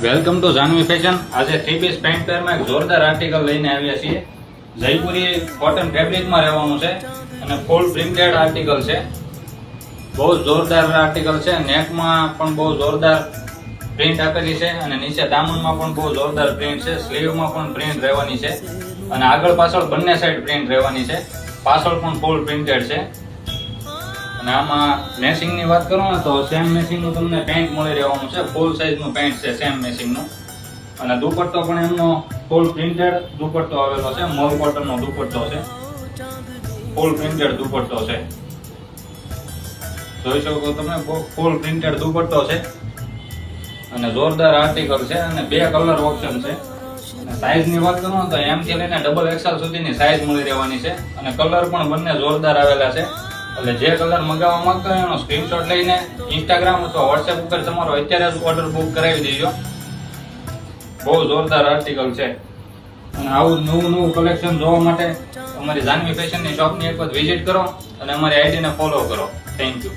Welcome to Janvi fashion. આજે 3 piece pant પેરમાં એક જોરદાર આર્ટિકલ લઈને આવ્યા છીએ। જયપુરી કોટન ફેબ્રિકમાં રહેવાનું છે અને ફૂલ પ્રિન્ટેડ આર્ટિકલ છે। બહુ જોરદાર આર્ટિકલ છે। નેકમાં પણ બહુ જોરદાર પ્રિન્ટ આપેલી છે અને નીચે દામનમાં પણ બહુ જોરદાર પ્રિન્ટ છે। સ્લીવમાં પણ પ્રિન્ટ રહેવાની છે અને આગળ પાછળ બંને સાઈડ પ્રિન્ટ રહેવાની છે। પાછળ પણ ફૂલ પ્રિન્ટેડ છે અને આમાં મેચિંગની વાત કરું ને તો સેમ મેચિંગનું તમને પેન્ટ મળી રહેવાનું છે। ફૂલ સાઈઝનું પેન્ટ છે સેમ મેચિંગનું અને દુપટ્ટો પણ એમનો ફૂલ પ્રિન્ટેડ દુપટ્ટો આવેલો છે। મોલ કોટનનો દુપટ્ટો છે, ફૂલ પ્રિન્ટેડ દુપટ્ટો છે। જોઈ શકો તમે ફૂલ પ્રિન્ટેડ દુપટ્ટો છે અને જોરદાર આર્ટિકલ છે અને 2 કલર ઓપ્શન છે। સાઈઝની વાત કરું તો M થી લઈને XXL સુધીની સાઈઝ મળી રહેવાની છે અને કલર પણ બંને જોરદાર આવેલા છે। એટલે જે કલર મંગાવવા માંગતા હોય એનો સ્ક્રીનશોટ લઈને ઇન્સ્ટાગ્રામ અથવા વોટ્સએપ ઉપર તમારો અત્યારે જ ઓર્ડર બુક કરાવી દેજો। બહુ જોરદાર આર્ટિકલ છે અને આવું નવું કલેક્શન જોવા માટે અમારી જાનવી ફેશનની શોપની એક વખત વિઝિટ કરો અને અમારી આઈડીને ફોલો કરો। Thank you.